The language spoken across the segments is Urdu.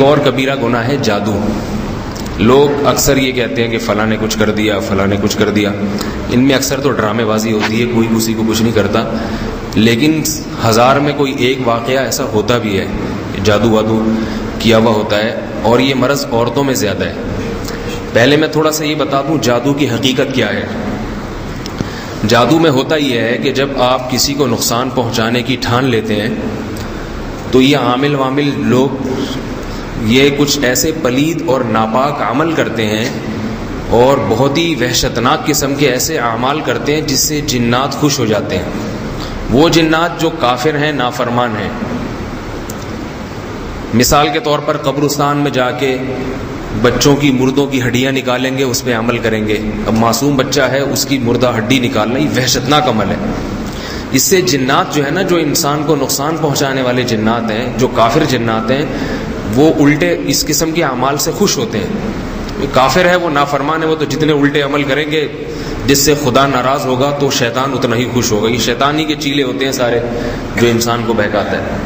اور کبیرہ گناہ ہے جادو۔ لوگ اکثر یہ کہتے ہیں کہ فلاں نے کچھ کر دیا، فلاں نے کچھ کر دیا۔ ان میں اکثر تو ڈرامے بازی ہوتی ہے، کوئی کسی کو کچھ نہیں کرتا، لیکن 1000 میں کوئی ایک واقعہ ایسا ہوتا بھی ہے، جادو وادو کیا ہوا ہوتا ہے، اور یہ مرض عورتوں میں زیادہ ہے۔ پہلے میں تھوڑا سا یہ بتا دوں جادو کی حقیقت کیا ہے۔ جادو میں ہوتا یہ ہے کہ جب آپ کسی کو نقصان پہنچانے کی ٹھان لیتے ہیں تو یہ عامل وامل لوگ یہ کچھ ایسے پلید اور ناپاک عمل کرتے ہیں اور بہت ہی وحشتناک قسم کے ایسے اعمال کرتے ہیں جس سے جنات خوش ہو جاتے ہیں۔ وہ جنات جو کافر ہیں، نافرمان ہیں، مثال کے طور پر قبرستان میں جا کے بچوں کی مردوں کی ہڈیاں نکالیں گے، اس پہ عمل کریں گے۔ اب معصوم بچہ ہے، اس کی مردہ ہڈی نکالنا یہ وحشتناک عمل ہے۔ اس سے جنات جو ہے نا، جو انسان کو نقصان پہنچانے والے جنات ہیں، جو کافر جنات ہیں، وہ الٹے اس قسم کے اعمال سے خوش ہوتے ہیں۔ کافر ہے، وہ نافرمان ہے، وہ تو جتنے الٹے عمل کریں گے جس سے خدا ناراض ہوگا تو شیطان اتنا ہی خوش ہوگا۔ یہ شیطان ہی کے چیلے ہوتے ہیں سارے، جو انسان کو بہکاتا ہے۔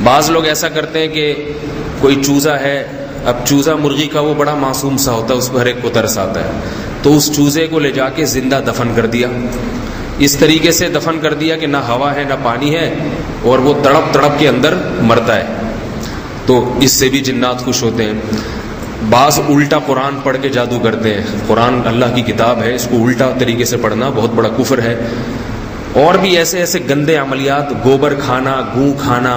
بعض لوگ ایسا کرتے ہیں کہ کوئی چوزا ہے، اب چوزا مرغی کا وہ بڑا معصوم سا ہوتا ہے، اس پر ہر ایک کو ترس آتا ہے، تو اس چوزے کو لے جا کے زندہ دفن کر دیا۔ اس طریقے سے دفن کر دیا کہ نہ ہوا ہے نہ پانی ہے، اور وہ تڑپ تڑپ کے اندر مرتا ہے، تو اس سے بھی جنات خوش ہوتے ہیں۔ بعض الٹا قرآن پڑھ کے جادو کرتے ہیں۔ قرآن اللہ کی کتاب ہے، اس کو الٹا طریقے سے پڑھنا بہت بڑا کفر ہے۔ اور بھی ایسے ایسے گندے عملیات، گوبر کھانا، گوں کھانا،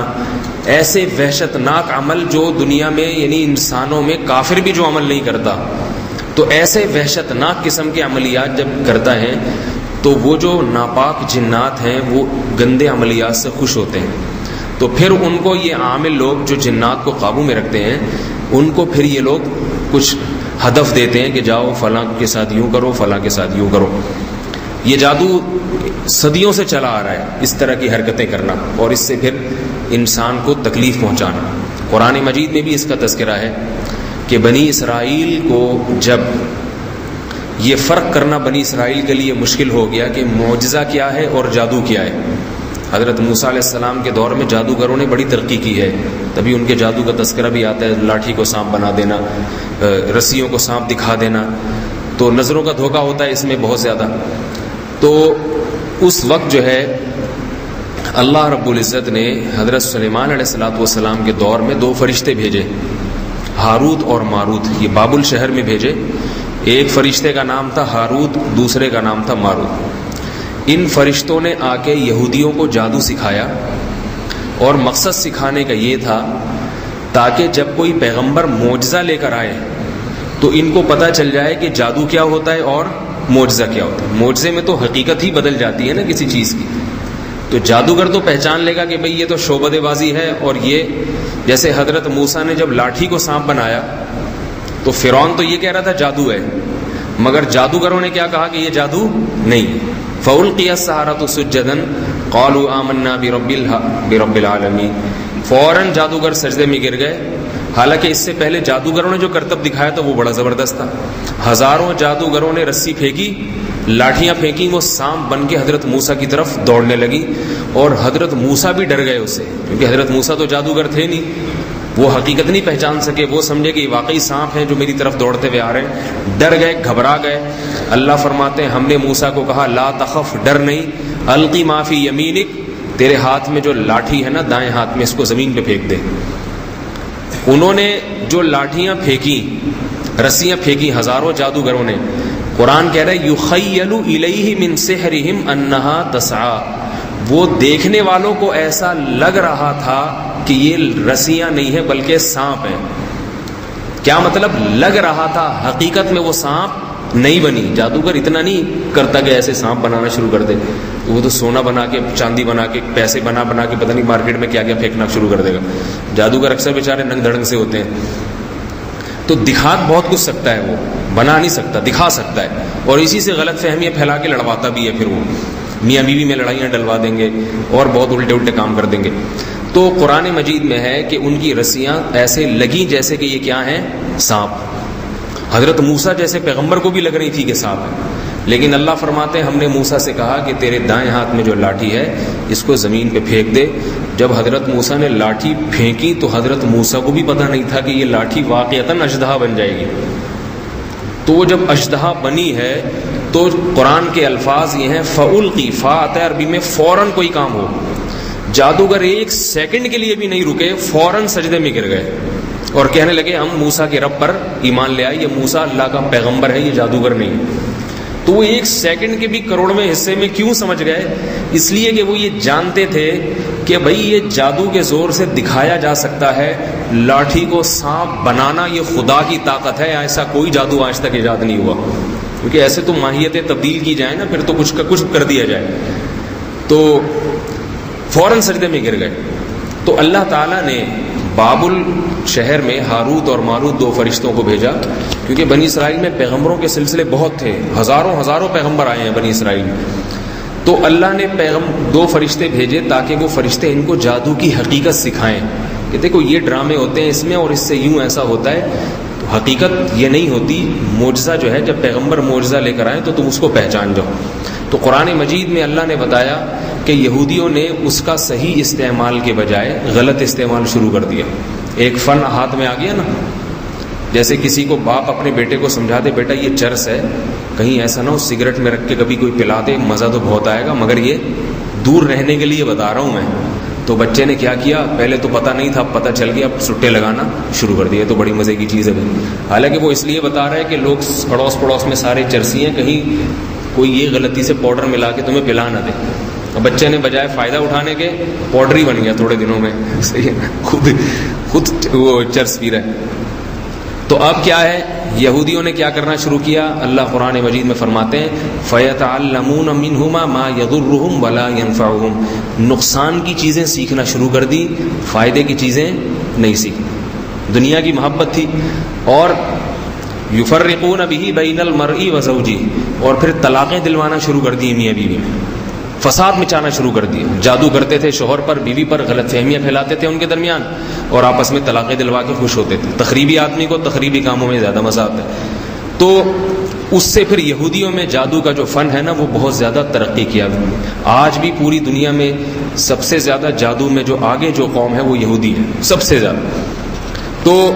ایسے وحشتناک عمل جو دنیا میں یعنی انسانوں میں کافر بھی جو عمل نہیں کرتا، تو ایسے وحشتناک قسم کے عملیات جب کرتا ہے تو وہ جو ناپاک جنات ہیں وہ گندے عملیات سے خوش ہوتے ہیں۔ تو پھر ان کو یہ عامل لوگ جو جنات کو قابو میں رکھتے ہیں، ان کو پھر یہ لوگ کچھ ہدف دیتے ہیں کہ جاؤ فلاں کے ساتھ یوں کرو، فلاں کے ساتھ یوں کرو۔ یہ جادو صدیوں سے چلا آ رہا ہے، اس طرح کی حرکتیں کرنا، اور اس سے پھر انسان کو تکلیف پہنچانا۔ قرآن مجید میں بھی اس کا تذکرہ ہے کہ بنی اسرائیل کو جب یہ فرق کرنا بنی اسرائیل کے لیے مشکل ہو گیا کہ معجزہ کیا ہے اور جادو کیا ہے۔ حضرت موسیٰ علیہ السلام کے دور میں جادوگروں نے بڑی ترقی کی ہے، تبھی ان کے جادو کا تذکرہ بھی آتا ہے، لاٹھی کو سانپ بنا دینا، رسیوں کو سانپ دکھا دینا، تو نظروں کا دھوکہ ہوتا ہے اس میں بہت زیادہ۔ تو اس وقت جو ہے اللہ رب العزت نے حضرت سلیمان علیہ السلام کے دور میں 2 فرشتے بھیجے، ہاروت اور ماروت۔ یہ بابل شہر میں بھیجے۔ ایک فرشتے کا نام تھا ہاروت، دوسرے کا نام تھا ماروت۔ ان فرشتوں نے آ کے یہودیوں کو جادو سکھایا، اور مقصد سکھانے کا یہ تھا تاکہ جب کوئی پیغمبر معجزہ لے کر آئے تو ان کو پتہ چل جائے کہ جادو کیا ہوتا ہے اور معجزہ کیا ہوتا ہے۔ معجزے میں تو حقیقت ہی بدل جاتی ہے نا کسی چیز کی، تو جادوگر تو پہچان لے گا کہ بھئی یہ تو شعبدے بازی ہے، اور یہ جیسے حضرت موسیٰ نے جب لاٹھی کو سانپ بنایا تو فرعون تو یہ کہہ رہا تھا جادو ہے، مگر جادوگروں نے کیا کہا کہ یہ جادو نہیں۔ فَأُلْقِيَ السَّحَرَةُ سُجَّدًا قَالُوا آمَنَّا بِرَبِّ الْعَالَمِينَ۔ فوراً جادوگر سجدے میں گر گئے۔ حالانکہ اس سے پہلے جادوگروں نے جو کرتب دکھایا تھا وہ بڑا زبردست تھا۔ ہزاروں جادوگروں نے رسی پھینکی، لاٹھیاں پھینکی، وہ سانپ بن کے حضرت موسیٰ کی طرف دوڑنے لگی، اور حضرت موسیٰ بھی ڈر گئے اس سے، کیونکہ حضرت موسیٰ تو جادوگر تھے نہیں، وہ حقیقت نہیں پہچان سکے، وہ سمجھے کہ یہ واقعی سانپ ہیں جو میری طرف دوڑتے ہوئے آ رہے ہیں، ڈر گئے، گھبرا گئے۔ اللہ فرماتے ہیں ہم نے موسیٰ کو کہا لا تخف، ڈر نہیں، القی ما فی یمینک، تیرے ہاتھ میں جو لاٹھی ہے نا دائیں ہاتھ میں، اس کو زمین پہ پھینک دے۔ انہوں نے جو لاٹھیاں پھینکی، رسیاں پھینکی، ہزاروں جادوگروں نے، قرآن کہہ رہا ہے یخیل الیہ من سحرہم انہا تسعی، وہ دیکھنے والوں کو ایسا لگ رہا تھا کہ یہ رسیاں نہیں ہیں بلکہ سانپ ہیں۔ کیا مطلب؟ لگ رہا تھا، حقیقت میں وہ سانپ نہیں بنی۔ جادوگر اتنا نہیں کرتا کہ ایسے سانپ بنانا شروع کر دے، تو وہ تو سونا بنا کے، چاندی بنا کے، پیسے بنا کے پتہ نہیں مارکیٹ میں کیا کیا پھینکنا شروع کر دے گا۔ جادوگر اکثر بیچارے ننگ دھڑنگ سے ہوتے ہیں، تو دکھا بہت کچھ سکتا ہے، وہ بنا نہیں سکتا، دکھا سکتا ہے، اور اسی سے غلط فہمیاں پھیلا کے لڑواتا بھی ہے۔ پھر وہ میاں بیوی میں لڑائیاں ڈلوا دیں گے اور بہت الٹے کام کر دیں گے۔ تو قرآن مجید میں ہے کہ ان کی رسیاں ایسے لگیں جیسے کہ یہ کیا ہیں؟ سانپ۔ حضرت موسیٰ جیسے پیغمبر کو بھی لگ رہی تھی کہ سانپ ہے، لیکن اللہ فرماتے ہیں ہم نے موسیٰ سے کہا کہ تیرے دائیں ہاتھ میں جو لاٹھی ہے اس کو زمین پہ پھینک دے. جب حضرت موسیٰ نے لاٹھی پھینکی تو حضرت موسیٰ کو بھی پتہ نہیں تھا کہ یہ لاٹھی واقعتاً اژدہا بن جائے گی. تو وہ جب اژدہا بنی ہے تو قرآن کے الفاظ یہ ہیں فَأُلْقِي، فا آتا ہے عربی میں فوراً کوئی کام ہو. جادوگر ایک سیکنڈ کے لیے بھی نہیں رکے، فوراً سجدے میں گر گئے اور کہنے لگے ہم موسیٰ کے رب پر ایمان لے آئے، یہ موسیٰ اللہ کا پیغمبر ہے، یہ جادوگر نہیں. تو وہ ایک سیکنڈ کے بھی کروڑویں حصے میں کیوں سمجھ گئے؟ اس لیے کہ وہ یہ جانتے تھے کہ بھائی یہ جادو کے زور سے دکھایا جا سکتا ہے، لاٹھی کو سانپ بنانا یہ خدا کی طاقت ہے، ایسا کوئی جادو آج تک ایجاد نہیں ہوا. کیونکہ ایسے تو ماہیتیں تبدیل کی جائیں نا، پھر تو کچھ کا کچھ کر دیا جائے. تو فوراً سجدے میں گر گئے. تو اللہ تعالیٰ نے بابل شہر میں ہاروت اور ماروت 2 فرشتوں کو بھیجا، کیونکہ بنی اسرائیل میں پیغمبروں کے سلسلے بہت تھے، ہزاروں پیغمبر آئے ہیں بنی اسرائیل میں. تو اللہ نے 2 فرشتے بھیجے تاکہ وہ فرشتے ان کو جادو کی حقیقت سکھائیں کہ دیکھو یہ ڈرامے ہوتے ہیں اس میں اور اس سے یوں ایسا ہوتا ہے. تو حقیقت یہ نہیں ہوتی، معجزہ جو ہے جب پیغمبر معجزہ لے کر آئیں تو تم اس کو پہچان جاؤ. تو قرآن مجید میں اللہ نے بتایا کہ یہودیوں نے اس کا صحیح استعمال کے بجائے غلط استعمال شروع کر دیا. ایک فن ہاتھ میں آ گیا نا، جیسے کسی کو باپ اپنے بیٹے کو سمجھا دے بیٹا یہ چرس ہے، کہیں ایسا نہ ہو سگریٹ میں رکھ کے کبھی کوئی پلا دے، مزہ تو بہت آئے گا مگر یہ دور رہنے کے لیے بتا رہا ہوں میں. تو بچے نے کیا کیا، پہلے تو پتہ نہیں تھا، اب پتہ چل گیا، اب سٹے لگانا شروع کر دیے. تو بڑی مزے کی چیز ہے. حالانکہ وہ اس لیے بتا رہا ہے کہ لوگ پڑوس میں سارے چرسی ہیں، کہیں کوئی یہ غلطی سے پاؤڈر ملا کے تمہیں پلا نہ دے. بچے نے بجائے فائدہ اٹھانے کے پاؤڈر ہی بن گیا تھوڑے دنوں میں. صحیح ہے، خود وہ چرس پی رہا ہے. تو اب کیا ہے، یہودیوں نے کیا کرنا شروع کیا؟ اللہ قرآن مجید میں فرماتے ہیں فَيَتَعَلَّمُونَ مِنْهُمَا مَا يَضُرُّهُمْ وَلَا يَنْفَعُهُمْ. نقصان کی چیزیں سیکھنا شروع کر دی، فائدے کی چیزیں نہیں سیکھی. دنیا کی محبت تھی. اور يُفَرِّقُونَ بِهِ بَيْنَ الْمَرْءِ وَزَوْجِهِ، اور پھر طلاقیں دلوانا شروع کر دی میاں بیوی میں، فساد مچانا شروع کر دیا. جادو کرتے تھے شوہر پر بیوی پر، غلط فہمیاں پھیلاتے تھے ان کے درمیان اور آپس میں طلاقیں دلوا کے خوش ہوتے تھے. تخریبی آدمی کو تخریبی کاموں میں زیادہ مزہ آتا ہے. تو اس سے پھر یہودیوں میں جادو کا جو فن ہے نا وہ بہت زیادہ ترقی کیا. آج بھی پوری دنیا میں سب سے زیادہ جادو میں جو آگے جو قوم ہے وہ یہودی ہے، سب سے زیادہ. تو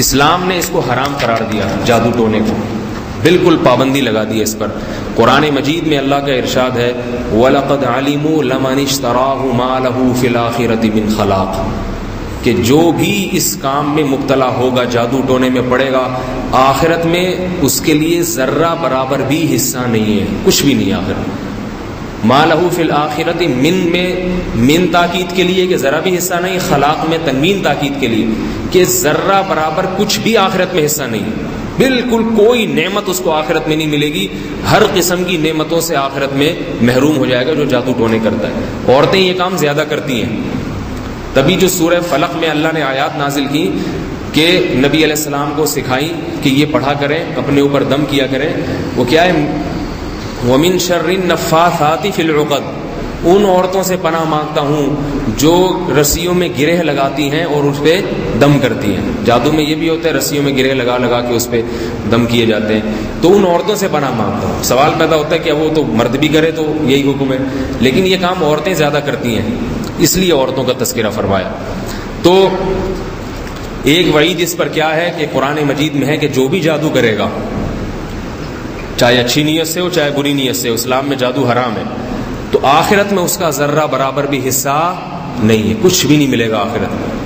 اسلام نے اس کو حرام قرار دیا، جادو ٹونے کو بالکل پابندی لگا دی اس پر. قرآن مجید میں اللہ کا ارشاد ہے وَلَقَدْ عَلِمُوا لَمَنِ اشْتَرَاهُ مَا لَهُ فِي الْآخِرَةِ مِنْ خَلَاقٍ، کہ جو بھی اس کام میں مبتلا ہوگا، جادو ٹونے میں پڑے گا، آخرت میں اس کے لیے ذرہ برابر بھی حصہ نہیں ہے، کچھ بھی نہیں. آخرت مَا لَهُ فِي الْآخِرَةِ من میں من تاکید کے لیے کہ ذرا بھی حصہ نہیں، خلاق میں تنوین تاکید کے لیے کہ ذرہ برابر کچھ بھی آخرت میں حصہ نہیں. بالکل کوئی نعمت اس کو آخرت میں نہیں ملے گی، ہر قسم کی نعمتوں سے آخرت میں محروم ہو جائے گا جو جادو ٹونے کرتا ہے. عورتیں یہ کام زیادہ کرتی ہیں. تبھی جو سورہ فلق میں اللہ نے آیات نازل کی کہ نبی علیہ السلام کو سکھائی کہ یہ پڑھا کریں، اپنے اوپر دم کیا کریں. وہ کیا ہے، وَمِن شَرِّ النَّفَّاثَاتِ فِي الْعُقَدِ، ان عورتوں سے پناہ مانگتا ہوں جو رسیوں میں گرہ لگاتی ہیں اور اس پہ دم کرتی ہیں. جادو میں یہ بھی ہوتا ہے، رسیوں میں گرہ لگا کے اس پہ دم کیے جاتے ہیں. تو ان عورتوں سے پناہ مانگتا ہوں. سوال پیدا ہوتا ہے کہ وہ تو مرد بھی کرے تو یہی حکم ہے، لیکن یہ کام عورتیں زیادہ کرتی ہیں، اس لیے عورتوں کا تذکرہ فرمایا. تو ایک وعید اس پر کیا ہے کہ قرآن مجید میں ہے کہ جو بھی جادو کرے گا، چاہے اچھی نیت سے ہو چاہے بری نیت سے، اسلام میں جادو حرام ہے، تو آخرت میں اس کا ذرہ برابر بھی حصہ نہیں ہے، کچھ بھی نہیں ملے گا آخرت میں.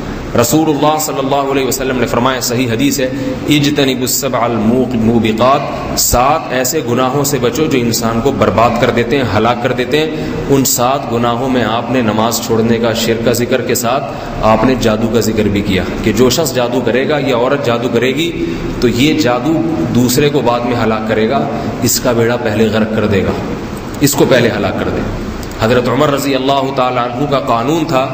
رسول اللہ صلی اللہ علیہ وسلم نے فرمایا، صحیح حدیث ہے، اجتنبوا السبع الموبقات، 7 ایسے گناہوں سے بچو جو انسان کو برباد کر دیتے ہیں، ہلاک کر دیتے ہیں. ان 7 گناہوں میں آپ نے نماز چھوڑنے کا، شرک کا ذکر کے ساتھ آپ نے جادو کا ذکر بھی کیا کہ جو شخص جادو کرے گا یا عورت جادو کرے گی تو یہ جادو دوسرے کو بعد میں ہلاک کرے گا، اس کا بیڑا پہلے غرق کر دے گا، اس کو پہلے ہلاک کر دے. حضرت عمر رضی اللہ تعالی عنہ کا قانون تھا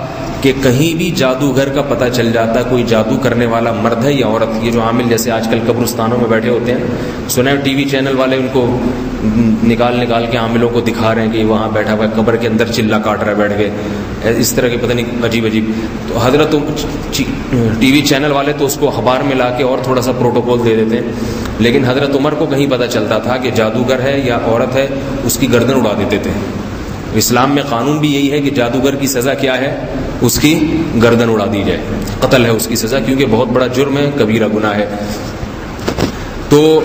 کہ کہیں بھی جادوگر کا پتہ چل جاتا ہے، کوئی جادو کرنے والا مرد ہے یا عورت، یہ جو عامل جیسے آج کل قبرستانوں میں بیٹھے ہوتے ہیں، سنا ہے ٹی وی چینل والے ان کو نکال کے عاملوں کو دکھا رہے ہیں کہ وہاں بیٹھا ہوا ہے قبر کے اندر چلا کاٹ رہا ہے بیٹھ کے، اس طرح کے پتہ نہیں عجیب عجیب. تو حضرت ٹی وی چینل والے تو اس کو اخبار میں لا کے اور تھوڑا سا پروٹوکول دے دیتے ہیں، لیکن حضرت عمر کو کہیں پتہ چلتا تھا کہ جادوگر ہے یا عورت ہے اس کی گردن اڑا دیتے تھے. اسلام میں قانون بھی یہی ہے کہ جادوگر کی سزا کیا ہے؟ اس کی گردن اڑا دی جائے، قتل ہے اس کی سزا، کیونکہ بہت بڑا جرم ہے، کبیرہ گناہ ہے. تو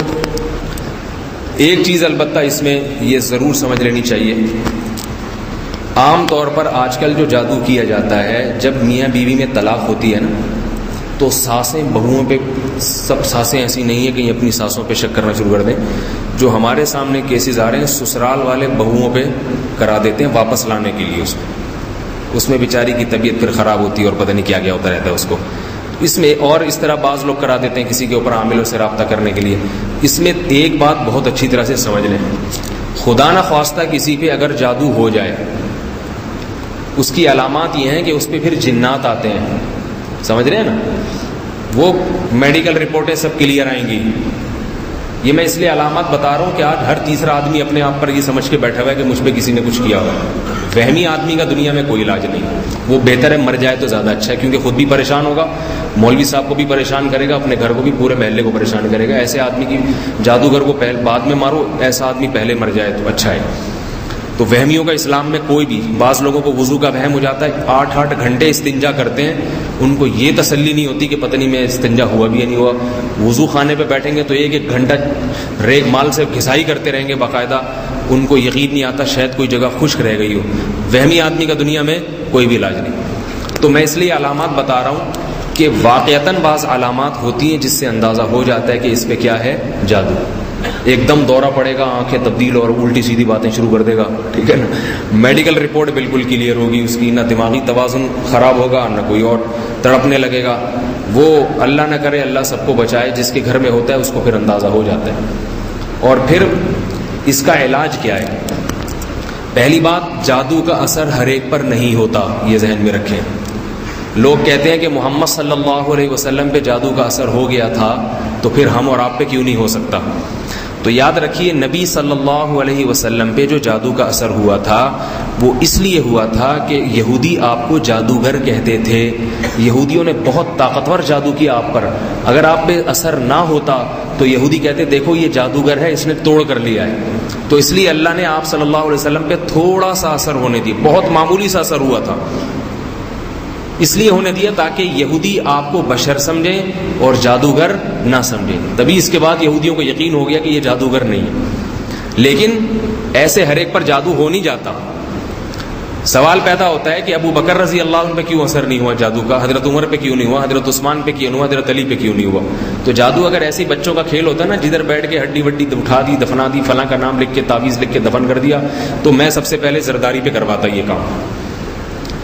ایک چیز البتہ اس میں یہ ضرور سمجھ لینی چاہیے، عام طور پر آج کل جو جادو کیا جاتا ہے، جب میاں بیوی میں طلاق ہوتی ہے نا، تو ساسیں بہوؤں پہ، سب ساسیں ایسی نہیں ہیں کہ یہ اپنی ساسوں پہ شک کرنا شروع کر دیں. جو ہمارے سامنے کیسز آ رہے ہیں، سسرال والے بہوؤں پہ کرا دیتے ہیں واپس لانے کے لیے، اس میں بیچاری کی طبیعت پھر خراب ہوتی ہے اور پتہ نہیں کیا کیا ہوتا رہتا ہے اس کو. اس میں اور اس طرح بعض لوگ کرا دیتے ہیں کسی کے اوپر عاملوں سے رابطہ کرنے کے لیے. اس میں ایک بات بہت اچھی طرح سے سمجھ لیں، خدا نہ خواستہ کسی پہ اگر جادو ہو جائے، اس کی علامات یہ ہیں کہ اس پہ پھر جنات آتے ہیں. سمجھ رہے ہیں نا؟ وہ میڈیکل رپورٹیں سب کلیئر آئیں گی. یہ میں اس لیے علامات بتا رہا ہوں کہ آج ہر تیسرا آدمی اپنے آپ پر یہ سمجھ کے بیٹھا ہوا ہے کہ مجھ پہ کسی نے کچھ کیا ہوا. وہمی آدمی کا دنیا میں کوئی علاج نہیں، وہ بہتر ہے مر جائے تو زیادہ اچھا ہے، کیونکہ خود بھی پریشان ہوگا، مولوی صاحب کو بھی پریشان کرے گا، اپنے گھر کو بھی، پورے محلے کو پریشان کرے گا. ایسے آدمی کی جادوگر کو بعد میں مارو، ایسا آدمی پہلے مر جائے تو اچھا ہے. تو وہمیوں کا اسلام میں کوئی بھی، بعض لوگوں کو وضو کا وہم ہو جاتا ہے، 8 گھنٹے استنجا کرتے ہیں، ان کو یہ تسلی نہیں ہوتی کہ پتہ نہیں میں استنجا ہوا بھی یا نہیں ہوا. وضو خانے پہ بیٹھیں گے تو 1 گھنٹہ ریگ مال سے گھسائی کرتے رہیں گے باقاعدہ، ان کو یقین نہیں آتا شاید کوئی جگہ خشک رہ گئی ہو. وہمی آدمی کا دنیا میں کوئی بھی علاج نہیں. تو میں اس لیے علامات بتا رہا ہوں کہ واقعتاً بعض علامات ہوتی ہیں جس سے اندازہ ہو جاتا ہے کہ اس پہ کیا ہے؟ جادو. ایک دم دورہ پڑے گا، آنکھیں تبدیل اور الٹی سیدھی باتیں شروع کر دے گا، ٹھیک ہے نا. میڈیکل رپورٹ بالکل کلیئر ہوگی اس کی، نہ دماغی توازن خراب ہوگا نہ کوئی اور، تڑپنے لگے گا. وہ اللہ نہ کرے، اللہ سب کو بچائے، جس کے گھر میں ہوتا ہے اس کو پھر اندازہ ہو جاتا ہے. اور پھر اس کا علاج کیا ہے؟ پہلی بات، جادو کا اثر ہر ایک پر نہیں ہوتا، یہ ذہن میں رکھیں. لوگ کہتے ہیں کہ محمد صلی اللہ علیہ وسلم پہ جادو کا اثر ہو گیا تھا تو پھر ہم اور آپ پہ کیوں نہیں ہو سکتا؟ تو یاد رکھیے، نبی صلی اللہ علیہ وسلم پہ جو جادو کا اثر ہوا تھا وہ اس لیے ہوا تھا کہ یہودی آپ کو جادوگر کہتے تھے. یہودیوں نے بہت طاقتور جادو کیا آپ پر. اگر آپ پہ اثر نہ ہوتا تو یہودی کہتے دیکھو یہ جادوگر ہے، اس نے توڑ کر لیا ہے. تو اس لیے اللہ نے آپ صلی اللہ علیہ وسلم پہ تھوڑا سا اثر ہونے دیا، بہت معمولی سا اثر ہوا تھا، اس لیے ہونے دیا تاکہ یہودی آپ کو بشر سمجھیں اور جادوگر نہ سمجھیں. تبھی اس کے بعد یہودیوں کو یقین ہو گیا کہ یہ جادوگر نہیں ہے. لیکن ایسے ہر ایک پر جادو ہو نہیں جاتا. سوال پیدا ہوتا ہے کہ ابو بکر رضی اللہ عنہ پہ کیوں اثر نہیں ہوا جادو کا، حضرت عمر پہ کیوں نہیں ہوا، حضرت عثمان پہ کیوں نہیں ہوا، حضرت علی پہ کیوں نہیں ہوا؟ تو جادو اگر ایسے بچوں کا کھیل ہوتا نا، جدھر بیٹھ کے ہڈی وڈی اٹھا دی، دفنا دی، فلاں کا نام لکھ کے تعویذ لکھ کے دفن کر دیا، تو میں سب سے پہلے زرداری پہ کرواتا یہ کام.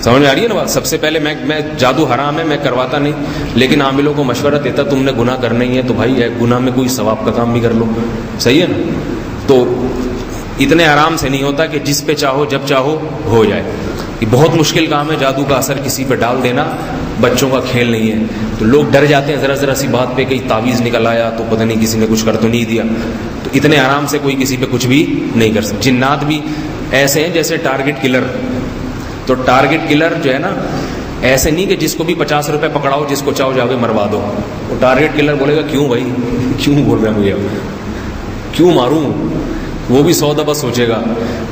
سمجھ میں آ رہی ہے نا بات؟ سب سے پہلے میں جادو حرام ہے، میں کرواتا نہیں، لیکن عاملوں کو مشورہ دیتا تم نے گناہ کرنا ہی ہے تو بھائی گناہ میں کوئی ثواب کا کام بھی کر لو. صحیح ہے نا؟ تو اتنے آرام سے نہیں ہوتا کہ جس پہ چاہو جب چاہو ہو جائے. یہ بہت مشکل کام ہے جادو کا اثر کسی پہ ڈال دینا، بچوں کا کھیل نہیں ہے. تو لوگ ڈر جاتے ہیں ذرا سی بات پہ، کہیں تعویذ نکل آیا تو پتہ نہیں کسی نے کچھ کر تو نہیں دیا. تو اتنے آرام سے کوئی کسی پہ کچھ بھی نہیں کر سکتا. جنات بھی ایسے ہیں جیسے ٹارگٹ کلر. تو ٹارگٹ کلر جو ہے نا، ایسے نہیں کہ جس کو بھی 50 روپے پکڑاؤ جس کو چاہو جا کے مروا دو. وہ ٹارگٹ کلر بولے گا کیوں بھائی، کیوں بول رہے ہیں مجھے، کیوں ماروں، وہ بھی 100 دفعہ سوچے گا.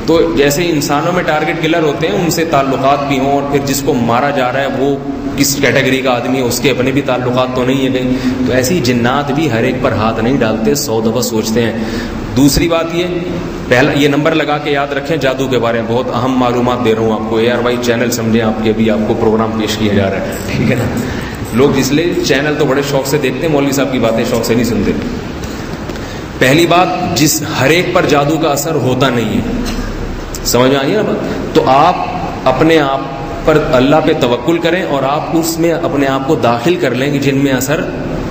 تو جیسے انسانوں میں ٹارگٹ کلر ہوتے ہیں، ان سے تعلقات بھی ہوں، اور پھر جس کو مارا جا رہا ہے وہ کس کیٹیگری کا آدمی ہے، اس کے اپنے بھی تعلقات تو نہیں ہے کہیں. تو ایسی جنات بھی ہر ایک پر ہاتھ نہیں ڈالتے، 100 دفعہ سوچتے ہیں. دوسری بات پہلا یہ نمبر لگا کے یاد رکھیں، جادو کے بارے میں بہت اہم معلومات دے رہا ہوں آپ کو. یار بھائی چینل سمجھیں، آپ کے بھی آپ کو پروگرام پیش کیا جا رہا ہے، ٹھیک ہے نا. لوگ اس لیے چینل تو بڑے شوق سے دیکھتے ہیں، مولوی صاحب کی باتیں شوق سے نہیں سنتے. پہلی بات، جس ہر ایک پر جادو کا اثر ہوتا نہیں ہے. سمجھ میں آئی نا بات؟ تو آپ اپنے آپ پر اللہ پہ توکل کریں اور آپ اس میں اپنے آپ کو داخل کر لیں کہ جن میں اثر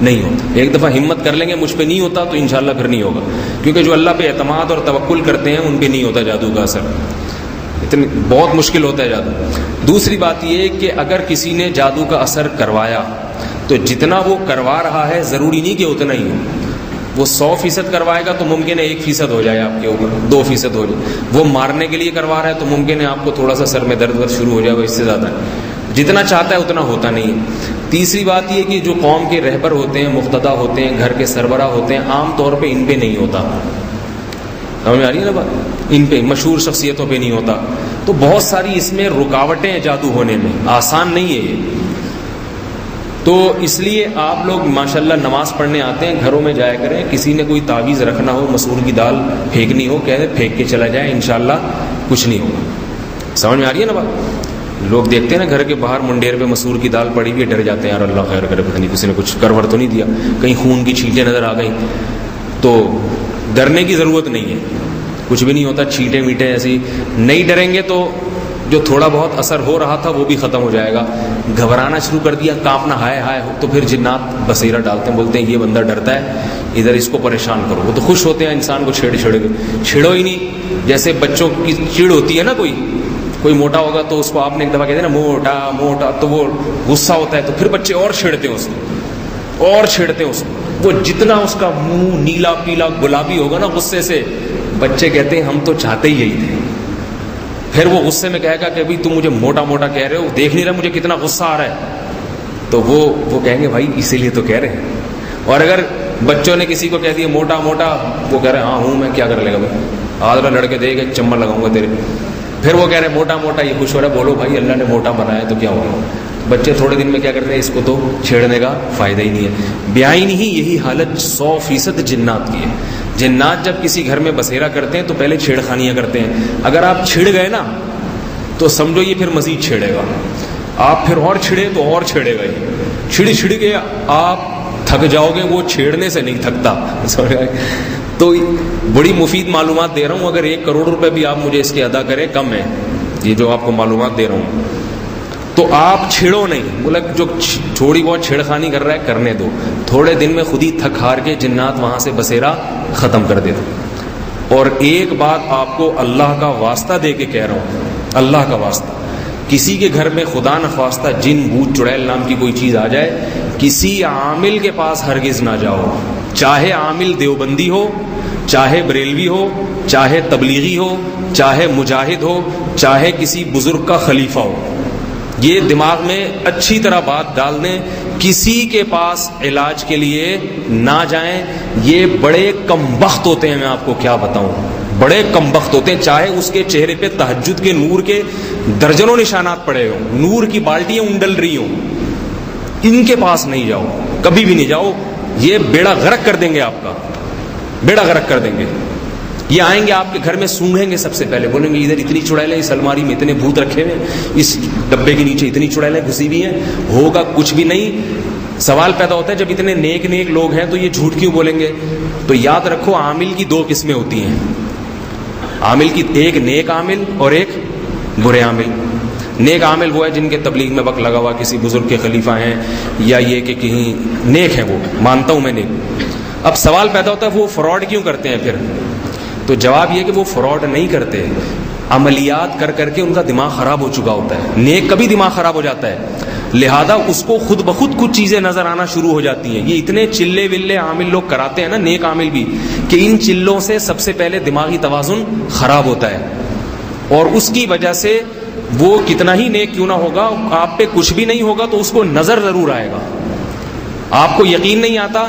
نہیں ہوتا. ایک دفعہ ہمت کر لیں گے مجھ پہ نہیں ہوتا تو انشاءاللہ پھر نہیں ہوگا، کیونکہ جو اللہ پہ اعتماد اور توکل کرتے ہیں ان پہ نہیں ہوتا جادو کا اثر. اتنی بہت مشکل ہوتا ہے جادو. دوسری بات یہ کہ اگر کسی نے جادو کا اثر کروایا تو جتنا وہ کروا رہا ہے ضروری نہیں کہ اتنا ہی ہو. وہ 100% کروائے گا تو ممکن ہے 1% ہو جائے آپ کے اوپر, 2% ہو جائے. وہ مارنے کے لیے کروا رہا ہے تو ممکن ہے آپ کو تھوڑا سا سر میں درد شروع ہو جائے گا, اس سے زیادہ جتنا چاہتا ہے اتنا ہوتا نہیں ہے. تیسری بات یہ کہ جو قوم کے رہبر ہوتے ہیں, مقتدا ہوتے ہیں, گھر کے سربراہ ہوتے ہیں, عام طور پہ ان پہ نہیں ہوتا. سمجھ میں آ رہی ہے نا بات؟ ان پہ, مشہور شخصیتوں پہ نہیں ہوتا. تو بہت ساری اس میں رکاوٹیں ہیں جادو ہونے میں, آسان نہیں ہے یہ. تو اس لیے آپ لوگ ماشاءاللہ نماز پڑھنے آتے ہیں, گھروں میں جایا کریں. کسی نے کوئی تعویذ رکھنا ہو, مسور کی دال پھینکنی ہو, کہہ دیں پھینک کے چلا جائے, انشاءاللہ کچھ نہیں ہوگا. سمجھ میں آ رہی ہے نا بات؟ لوگ دیکھتے ہیں نا گھر کے باہر منڈیر پہ مسور کی دال پڑی ہوئی ہے, ڈر جاتے ہیں یار اللہ خیر کرے, پتہ نہیں کسی نے کچھ کرور تو نہیں دیا, کہیں خون کی چھینٹیں نظر آ گئیں. تو ڈرنے کی ضرورت نہیں ہے, کچھ بھی نہیں ہوتا. چھینٹیں میٹیں ایسی نہیں ڈریں گے تو جو تھوڑا بہت اثر ہو رہا تھا وہ بھی ختم ہو جائے گا. گھبرانا شروع کر دیا, کانپنا ہائے ہائے ہو, تو پھر جنات بصیرہ ڈالتے ہیں, بولتے ہیں یہ بندہ ڈرتا ہے, ادھر اس کو پریشان کرو. وہ تو خوش ہوتے ہیں انسان کو چھیڑ کے. چھیڑو ہی نہیں. جیسے بچوں کی چڑ ہوتی ہے نا, کوئی موٹا ہوگا تو اس کو آپ نے ایک دفعہ کہتے ہیں نا موٹا موٹا, تو وہ غصہ ہوتا ہے, تو پھر بچے اور چھیڑتے ہیں اس کو, اور چھیڑتے ہیں اس کو. وہ جتنا اس کا منہ نیلا پیلا گلابی ہوگا نا غصے سے, بچے کہتے ہیں ہم تو چاہتے ہی یہی تھے. پھر وہ غصے میں کہے گا کہ ابھی تم مجھے موٹا موٹا کہہ رہے ہو, دیکھ نہیں رہا مجھے کتنا غصہ آ رہا ہے. تو وہ کہیں گے بھائی اسی لیے تو کہہ رہے ہیں. اور اگر بچوں نے کسی کو کہہ دیا موٹا موٹا, وہ کہہ رہے ہیں ہاں ہوں میں, کیا کر لے گا بھائی, آدھا لڑکے دے گا چمن لگاؤں گا تیرے. پھر وہ کہہ رہے ہیں موٹا موٹا, یہ خوش ہو رہا ہے, بولو بھائی اللہ نے موٹا بنایا تو کیا ہوگا. بچے تھوڑے دن میں کیا کرتے ہیں, اس کو تو چھیڑنے کا فائدہ ہی نہیں ہے. بیائی نہیں, یہی حالت 100% جنات کی ہے. جنات جب کسی گھر میں بسیرا کرتے ہیں تو پہلے چھیڑ خانیاں کرتے ہیں. اگر آپ چھڑ گئے نا تو سمجھو یہ پھر مزید چھیڑے گا. آپ پھر اور چھڑے تو اور چھیڑے گا. یہ چھڑ کے آپ تھک جاؤ گے, وہ چھیڑنے سے نہیں تھکتا. تو بڑی مفید معلومات دے رہا ہوں. اگر 1 کروڑ روپے بھی آپ مجھے اس کے ادا کریں کم ہے, یہ جو آپ کو معلومات دے رہا ہوں. تو آپ چھڑو نہیں, بولا جو تھوڑی بہت چھیڑخانی کر رہا ہے کرنے دو. تھوڑے دن میں خود ہی تھک ہار کے جنات وہاں سے بسیرا ختم کر دے دو. اور ایک بات آپ کو اللہ کا واسطہ دے کے کہہ رہا ہوں, اللہ کا واسطہ, کسی کے گھر میں خدا نخواستہ جن بھوت چڑیل نام کی کوئی چیز آ جائے, کسی عامل کے پاس ہرگز نہ جاؤ. چاہے عامل دیوبندی ہو, چاہے بریلوی ہو, چاہے تبلیغی ہو, چاہے مجاہد ہو, چاہے کسی بزرگ کا خلیفہ ہو. یہ دماغ میں اچھی طرح بات ڈال دیں, کسی کے پاس علاج کے لیے نہ جائیں. یہ بڑے کم بخت ہوتے ہیں, میں آپ کو کیا بتاؤں, بڑے کم بخت ہوتے ہیں. چاہے اس کے چہرے پہ تہجد کے نور کے درجنوں نشانات پڑے ہوں, نور کی بالٹیاں اونڈل رہی ہوں, ان کے پاس نہیں جاؤ, کبھی بھی نہیں جاؤ. یہ بیڑا غرق کر دیں گے, آپ کا بیڑا غرق کر دیں گے. یہ آئیں گے آپ کے گھر میں, سونگھیں گے سب سے پہلے, بولیں گے ادھر اتنی چڑیلیں, اس الماری میں اتنے بھوت رکھے ہوئے, اس ڈبے کے نیچے اتنی چڑیلیں گھسی ہوئی ہیں. ہوگا کچھ بھی نہیں. سوال پیدا ہوتا ہے جب اتنے نیک نیک لوگ ہیں تو یہ جھوٹ کیوں بولیں گے. تو یاد رکھو عامل کی 2 قسمیں ہوتی ہیں. عامل کی, ایک نیک عامل اور ایک برے عامل. نیک عامل وہ ہے جن کے تبلیغ میں وقت لگا ہوا, کسی بزرگ کے خلیفہ ہیں, یا یہ کہ کہیں نیک ہیں, وہ مانتا ہوں میں نیک. اب سوال پیدا ہوتا ہے وہ فراڈ کیوں کرتے ہیں پھر. تو جواب یہ کہ وہ فراڈ نہیں کرتے, عملیات کر کر کے ان کا دماغ خراب ہو چکا ہوتا ہے. نیک کبھی دماغ خراب ہو جاتا ہے, لہذا اس کو خود بخود کچھ چیزیں نظر آنا شروع ہو جاتی ہیں. یہ اتنے چلے ولے عامل لوگ کراتے ہیں نا, نیک عامل بھی, کہ ان چلوں سے سب سے پہلے دماغی توازن خراب ہوتا ہے. اور اس کی وجہ سے وہ کتنا ہی نیک کیوں نہ ہوگا, آپ پہ کچھ بھی نہیں ہوگا تو اس کو نظر ضرور آئے گا. آپ کو یقین نہیں آتا